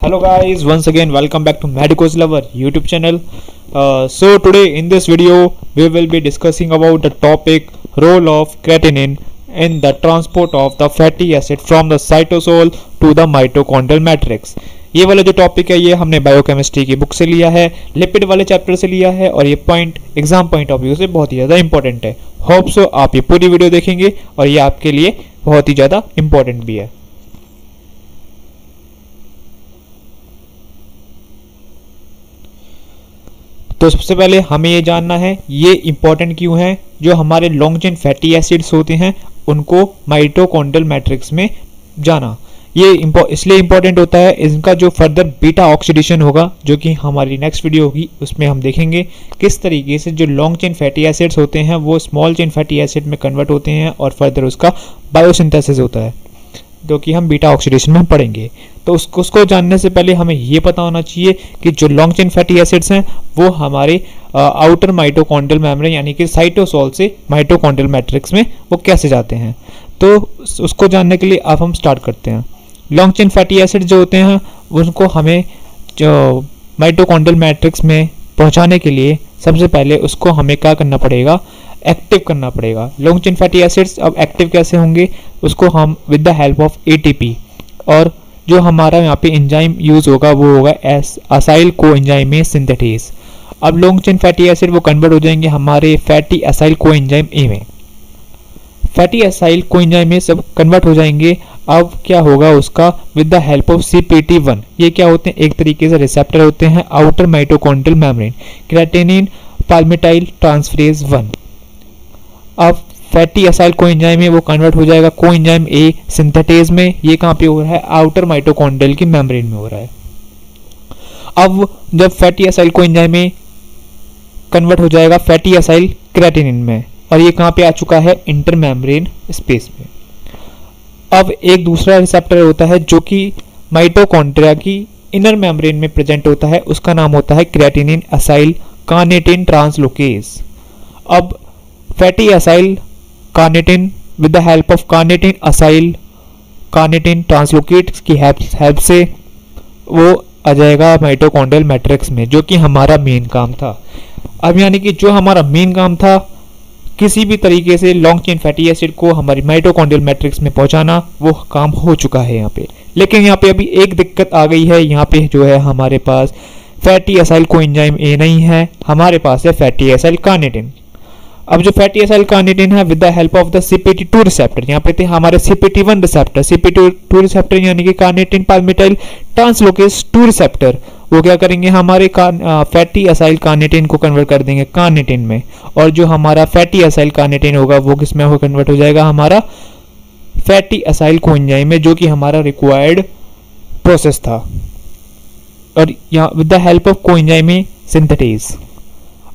Hello guys, once again welcome back to Medicos Lover YouTube channel. So today in this video we will be discussing about the topic role of creatinine in the transport of the fatty acid from the cytosol to the mitochondrial matrix. ये वाला जो topic है ये हमने biochemistry की book से लिया है, लिपिड वाले चैप्टर से लिया है और ये point exam point of view से बहुत ही ज़्यादा इंपॉर्टेंट है. होप सो आप ये पूरी वीडियो देखेंगे और ये आपके लिए बहुत ही ज़्यादा इंपॉर्टेंट भी है. तो सबसे पहले हमें ये जानना है ये इंपॉर्टेंट क्यों है. जो हमारे लॉन्ग चेन फैटी एसिड्स होते हैं उनको माइटोकॉन्ड्रियल मैट्रिक्स में जाना ये इसलिए इंपॉर्टेंट होता है. इनका जो फर्दर बीटा ऑक्सीडेशन होगा जो कि हमारी नेक्स्ट वीडियो होगी उसमें हम देखेंगे किस तरीके से जो लॉन्ग चेन फैटी एसिड्स होते हैं वो स्मॉल चेन फैटी एसिड में कन्वर्ट होते हैं और फर्दर उसका बायोसिंथेसिस होता है जो कि हम बीटा ऑक्सीडेशन में पढ़ेंगे. तो उसको जानने से पहले हमें ये पता होना चाहिए कि जो लॉन्ग चेन फैटी एसिड्स हैं वो हमारे आउटर माइटोकॉन्ड्रियल मेम्ब्रेन यानी कि साइटोसोल से माइटोकॉन्ड्रियल मैट्रिक्स में वो कैसे जाते हैं. तो उसको जानने के लिए अब हम स्टार्ट करते हैं. लॉन्ग चेन फैटी एसिड जो होते हैं उनको हमें जो माइटोकॉन्ड्रियल मैट्रिक्स में पहुंचाने के लिए सबसे पहले उसको हमें क्या करना पड़ेगा, एक्टिव करना पड़ेगा. लॉन्ग चेन फैटी एसिड्स अब एक्टिव कैसे होंगे उसको हम with the help of ATP और जो हमारा यहाँ पे एंजाइम यूज होगा वो होगा असाइल कोएंजाइमेज सिंथेटेज. अब लॉन्ग चेन फैटी एसिड वो कन्वर्ट हो जाएंगे हमारे फैटी असाइल कोएंजाइम ए में. फैटी असाइल कोएंजाइमेज सब कन्वर्ट हो जाएंगे. अब क्या होगा उसका with the help of CPT1. ये क्या होते हैं, एक तरीके से रिसेप्टर होते हैं outer mitochondrial membrane carnitine palmitoyl transferase 1. अब फैटी असाइल कोएंजाइम में वो कन्वर्ट हो जाएगा कोएंजाइम ए सिंथेटेज में. ये कहाँ पे हो रहा है, आउटर माइटोकॉन्ड्रियल की मेम्ब्रेन में हो रहा है. अब जब फैटी असाइल कोएंजाइम में कन्वर्ट हो जाएगा फैटी असाइल क्रेटिनिन में और ये कहाँ पे आ चुका है, इंटर मेम्ब्रेन स्पेस में. अब एक दूसरा रिसेप्टर होता है जो कि माइटोकॉन्ड्रिया की इनर मेम्ब्रेन में प्रेजेंट होता है, उसका नाम होता है क्रेटिनिन असाइल कार्निटिन ट्रांसलोकेज. अब fatty acyl carnitine with the help of carnitine acyl carnitine translocate की हेल्प से वो आ जाएगा माइटोकॉन्ड्रियल मैट्रिक्स में जो कि हमारा मेन काम था. अब यानी कि जो हमारा मेन काम था किसी भी तरीके से लॉन्ग चेन फैटी एसिड को हमारी माइटोकॉन्ड्रियल मैट्रिक्स में पहुंचाना वो काम हो चुका है यहाँ पे. लेकिन यहाँ पे अभी एक दिक्कत आ गई है. यहाँ पे जो है हमारे पास फैटी असाइल कोएंजाइम ए नहीं है, हमारे पास है फैटी असाइल कार्निटिन. अब जो फैटी असाइल कार्निटिन है with the help of the CPT2 receptor, यहाँ पे थे हमारे CPT1 रिसेप्टर. CPT2 रिसेप्टर यानी कि कार्निटिन पाल्मिटाइल ट्रांसलोकेज 2 रिसेप्टर वो क्या करेंगे हमारे फैटी असाइल कार्निटिन को कन्वर्ट कर देंगे कार्निटिन में और जो हमारा फैटी असाइल कार्निटिन होगा वो किस में हो कन्वर्ट हो जाएगा हमारा फैटी असाइल कोएंजाइम में जो कि हमारा रिक्वायर्ड प्रोसेस था. और यहाँ with the help of coenzyme synthetase.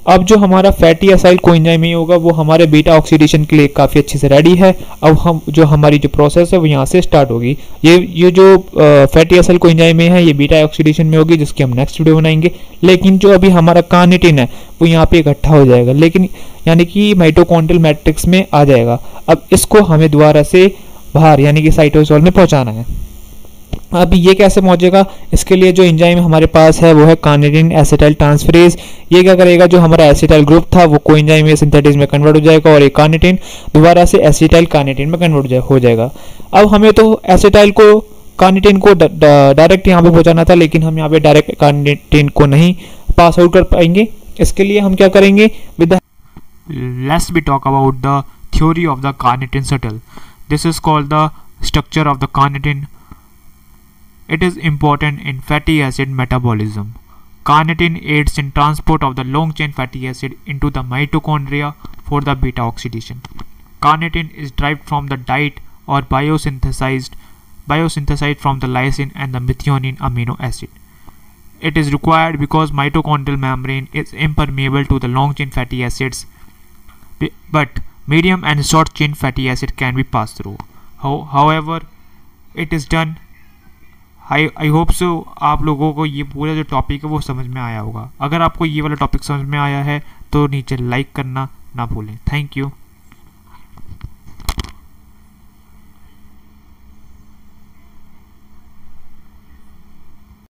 अब जो हमारा फैटी असाइल कोएंजाइम होगा वो हमारे बीटा ऑक्सीडेशन के लिए काफ़ी अच्छे से रेडी है. अब हम जो हमारी जो प्रोसेस है वो यहाँ से स्टार्ट होगी. ये जो फैटी असाइल कोएंजाइम है ये बीटा ऑक्सीडेशन में होगी जिसकी हम नेक्स्ट वीडियो बनाएंगे. लेकिन जो अभी हमारा कार्निटिन है वो यहाँ पे इकट्ठा हो जाएगा लेकिन यानी कि माइटोकॉन्ड्रियल मैट्रिक्स में आ जाएगा. अब इसको हमें दोबारा से बाहर यानी कि साइटोसोल में पहुँचाना है. अब ये कैसे पहुंचेगा, इसके लिए जो एंजाइम हमारे पास है वो है कार्निटिन एसिटाइल ट्रांसफरेज. ये क्या करेगा, जो हमारा एसिटाइल ग्रुप था वो कोएंजाइम में सिंथेटेज में कन्वर्ट हो जाएगा और ये कार्निटिन दोबारा से एसिटाइल कार्निटिन में कन्वर्ट हो जाएगा. अब हमें तो एसिटाइल को कार्निटिन को डायरेक्ट यहाँ पे पहुंचाना था लेकिन हम यहाँ पे डायरेक्ट कार्निटिन को नहीं पास आउट कर पाएंगे. इसके लिए हम क्या करेंगे, with let's be talk about the theory of the carnitine shuttle. This is called the structure of the carnitine. It is important in fatty acid metabolism. Carnitin aids in transport of the long chain fatty acid into the mitochondria for the beta oxidation. Carnitin is derived from the diet or biosynthesized from the lysine and the methionine amino acid. It is required because mitochondrial membrane is impermeable to the long chain fatty acids, but medium and short chain fatty acid can be passed through. However, it is done. I hope so आप लोगों को ये पूरा जो topic है वो समझ में आया होगा. अगर आपको ये वाला टॉपिक समझ में आया है तो नीचे लाइक करना ना भूलें. Thank you.